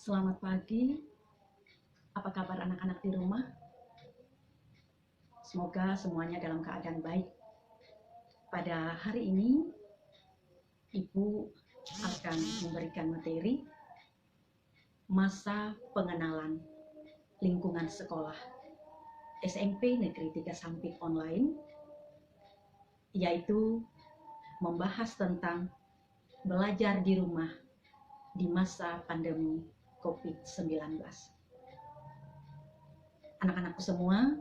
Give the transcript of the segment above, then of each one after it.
Selamat pagi, apa kabar anak-anak di rumah? Semoga semuanya dalam keadaan baik. Pada hari ini, Ibu akan memberikan materi masa pengenalan lingkungan sekolah SMP Negeri 3 Sampit Online, yaitu membahas tentang belajar di rumah di masa pandemi COVID-19. Anak-anakku semua,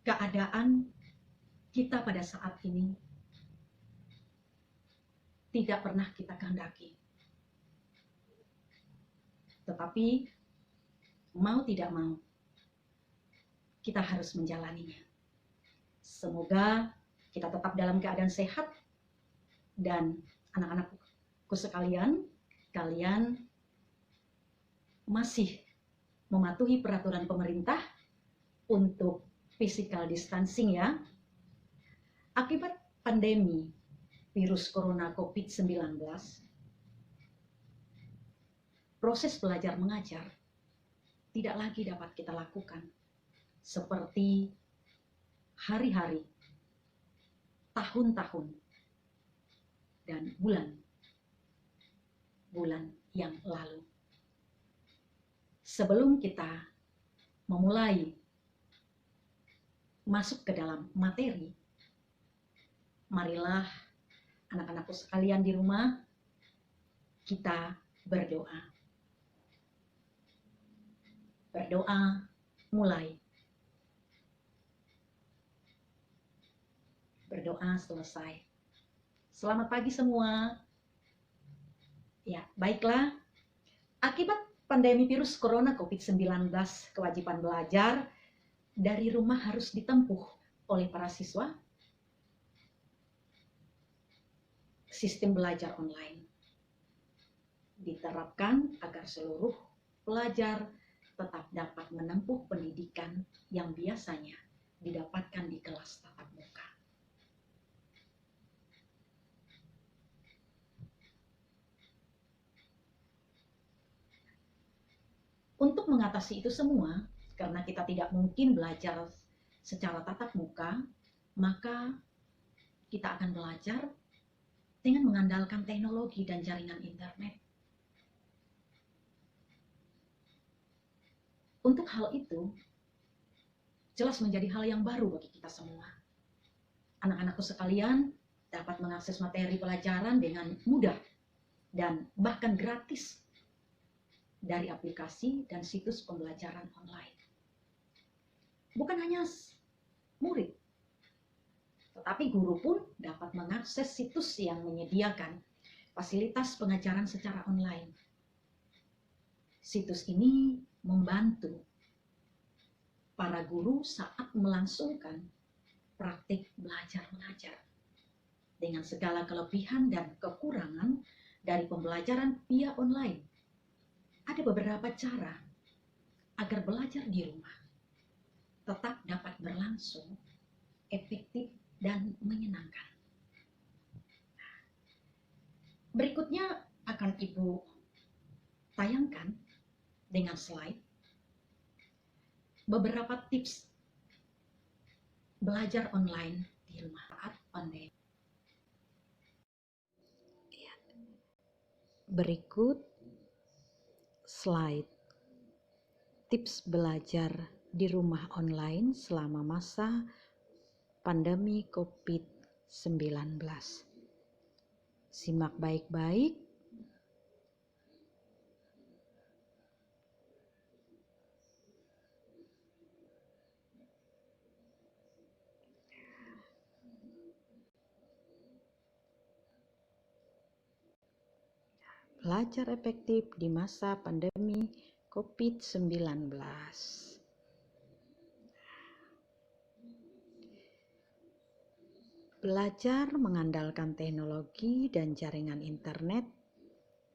keadaan kita pada saat ini tidak pernah kita kehendaki. Tetapi mau tidak mau, kita harus menjalaninya. Semoga kita tetap dalam keadaan sehat dan anak-anakku sekalian, kalian masih mematuhi peraturan pemerintah untuk physical distancing ya. Akibat pandemi virus corona COVID-19, proses belajar mengajar tidak lagi dapat kita lakukan seperti hari-hari, tahun-tahun, dan bulan-bulan yang lalu. Sebelum kita memulai masuk ke dalam materi, marilah anak-anakku sekalian di rumah, kita berdoa. Berdoa mulai. Berdoa selesai. Selamat pagi semua. Ya, baiklah. Akibat pandemi virus corona COVID-19, kewajiban belajar dari rumah harus ditempuh oleh para siswa. Sistem belajar online diterapkan agar seluruh pelajar tetap dapat menempuh pendidikan yang biasanya didapatkan di kelas tatap muka. Untuk mengatasi itu semua, karena kita tidak mungkin belajar secara tatap muka, maka kita akan belajar dengan mengandalkan teknologi dan jaringan internet. Untuk hal itu, jelas menjadi hal yang baru bagi kita semua. Anak-anakku sekalian dapat mengakses materi pelajaran dengan mudah dan bahkan gratis dari aplikasi dan situs pembelajaran online. Bukan hanya murid, tetapi guru pun dapat mengakses situs yang menyediakan fasilitas pengajaran secara online. Situs ini membantu para guru saat melangsungkan praktik belajar mengajar. Dengan segala kelebihan dan kekurangan dari pembelajaran via online, ada beberapa cara agar belajar di rumah tetap dapat berlangsung efektif dan menyenangkan. Berikutnya akan Ibu tayangkan dengan slide beberapa tips belajar online di rumah saat pandemi. Berikut slide tips belajar di rumah online selama masa pandemi COVID-19. Simak baik-baik. Belajar efektif di masa pandemi COVID-19. Belajar mengandalkan teknologi dan jaringan internet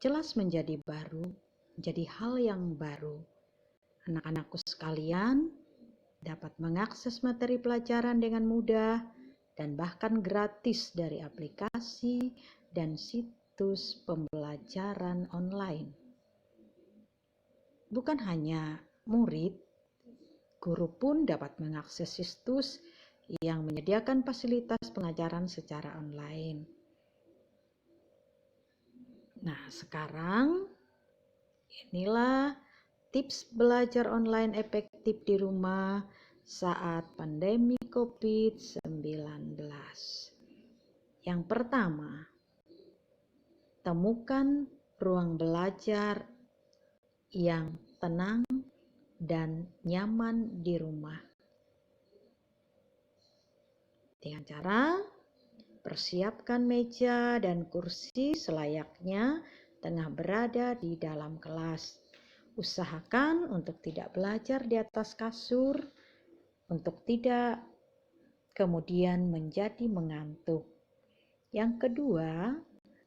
jelas menjadi hal yang baru. Anak-anakku sekalian dapat mengakses materi pelajaran dengan mudah dan bahkan gratis dari aplikasi dan situs pembelajaran online. Bukan hanya murid, guru pun dapat mengakses situs yang menyediakan fasilitas pengajaran secara online. Nah, sekarang inilah tips belajar online efektif di rumah saat pandemi COVID-19. Yang pertama, temukan ruang belajar yang tenang dan nyaman di rumah. Dengan cara persiapkan meja dan kursi selayaknya tengah berada di dalam kelas. Usahakan untuk tidak belajar di atas kasur, untuk tidak kemudian menjadi mengantuk. Yang kedua,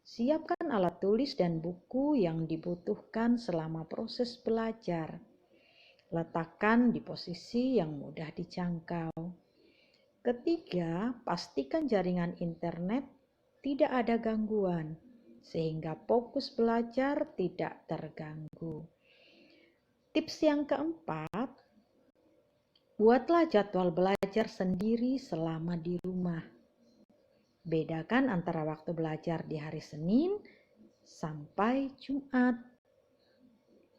siapkan alat tulis dan buku yang dibutuhkan selama proses belajar. Letakkan di posisi yang mudah dijangkau. Ketiga, pastikan jaringan internet tidak ada gangguan, sehingga fokus belajar tidak terganggu. Tips yang keempat, buatlah jadwal belajar sendiri selama di rumah. Bedakan antara waktu belajar di hari Senin sampai Jumat.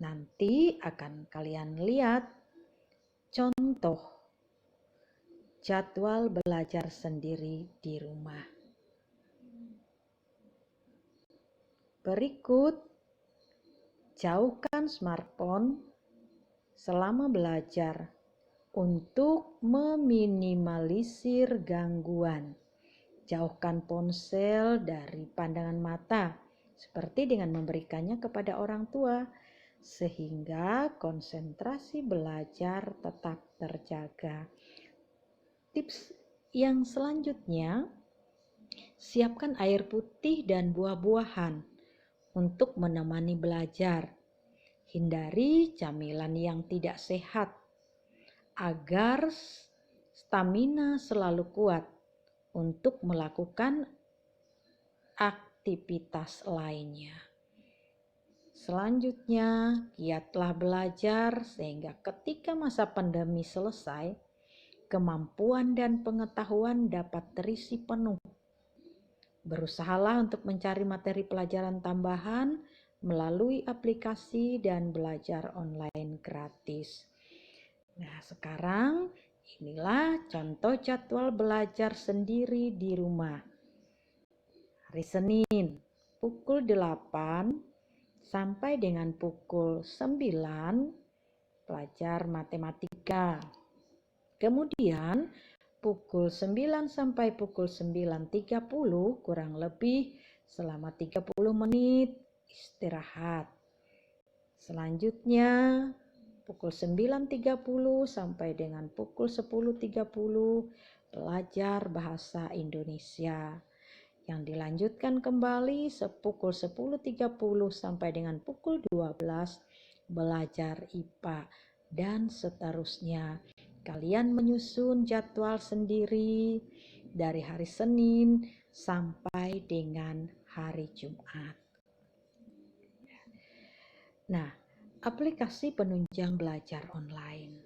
Nanti akan kalian lihat contoh jadwal belajar sendiri di rumah. Berikut, jauhkan smartphone selama belajar untuk meminimalisir gangguan. Jauhkan ponsel dari pandangan mata, seperti dengan memberikannya kepada orang tua, sehingga konsentrasi belajar tetap terjaga. Tips yang selanjutnya, siapkan air putih dan buah-buahan untuk menemani belajar. Hindari camilan yang tidak sehat agar stamina selalu kuat untuk melakukan aktivitas lainnya. Selanjutnya, giatlah belajar sehingga ketika masa pandemi selesai, kemampuan dan pengetahuan dapat terisi penuh. Berusahalah untuk mencari materi pelajaran tambahan melalui aplikasi dan belajar online gratis. Nah, sekarang inilah contoh jadwal belajar sendiri di rumah. Hari Senin, pukul 8 sampai dengan pukul 9, belajar matematika. Kemudian, pukul 9 sampai pukul 9.30 kurang lebih selama 30 menit istirahat. Selanjutnya pukul 9.30 sampai dengan pukul 10.30 belajar bahasa Indonesia. Yang dilanjutkan kembali pukul 10.30 sampai dengan pukul 12 belajar IPA dan seterusnya. Kalian menyusun jadwal sendiri dari hari Senin sampai dengan hari Jumat. Nah, aplikasi penunjang belajar online.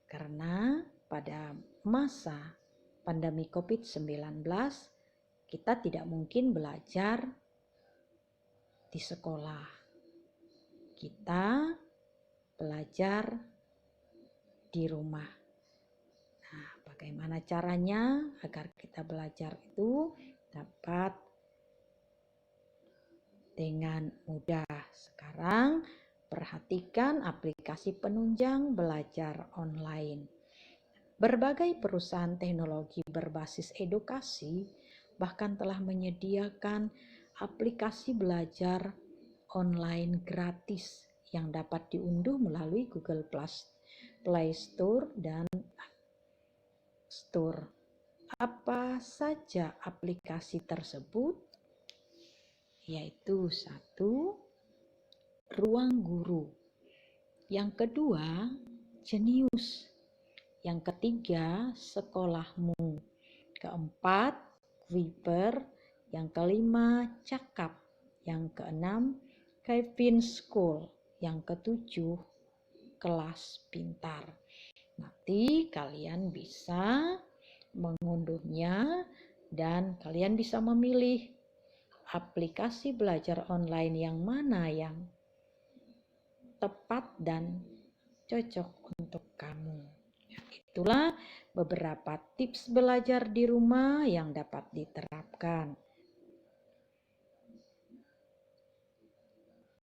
Karena pada masa pandemi COVID-19, kita tidak mungkin belajar di sekolah. Kita belajar di rumah. Nah, bagaimana caranya agar kita belajar itu dapat dengan mudah? Sekarang perhatikan aplikasi penunjang belajar online. Berbagai perusahaan teknologi berbasis edukasi bahkan telah menyediakan aplikasi belajar online gratis yang dapat diunduh melalui Google Play Store dan Store. Apa saja aplikasi tersebut? Yaitu 1, Ruang Guru. Yang kedua, Jenius. Yang ketiga, sekolahmu. Keempat, Kuiper. Yang kelima, cakap. Yang keenam, Kevin School. Yang ketujuh, kelas pintar. Nanti kalian bisa mengunduhnya dan kalian bisa memilih aplikasi belajar online yang mana yang tepat dan cocok untuk kamu. Itulah beberapa tips belajar di rumah yang dapat diterapkan.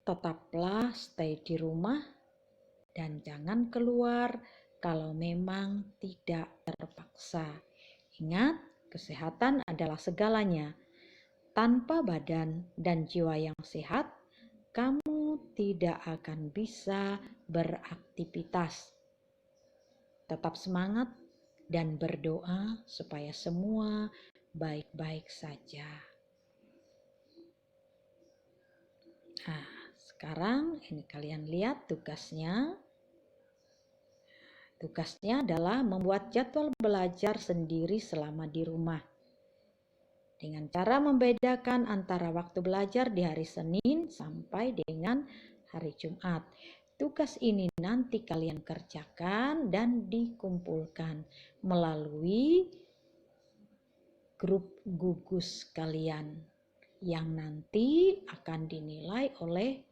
Tetaplah stay di rumah dan jangan keluar kalau memang tidak terpaksa. Ingat, kesehatan adalah segalanya. Tanpa badan dan jiwa yang sehat, kamu tidak akan bisa beraktivitas. Tetap semangat dan berdoa supaya semua baik-baik saja. Nah, sekarang ini kalian lihat tugasnya. Tugasnya adalah membuat jadwal belajar sendiri selama di rumah. Dengan cara membedakan antara waktu belajar di hari Senin sampai dengan hari Jumat. Tugas ini nanti kalian kerjakan dan dikumpulkan melalui grup gugus kalian yang nanti akan dinilai oleh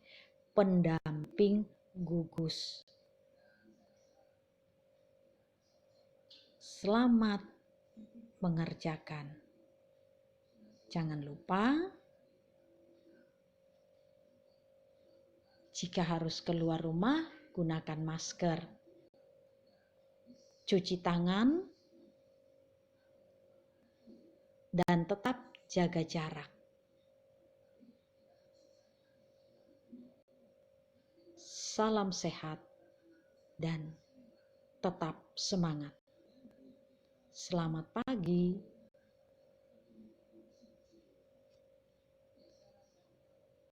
pendamping gugus. Selamat mengerjakan. Jangan lupa, jika harus keluar rumah, gunakan masker. Cuci tangan, dan tetap jaga jarak. Salam sehat dan tetap semangat. Selamat pagi.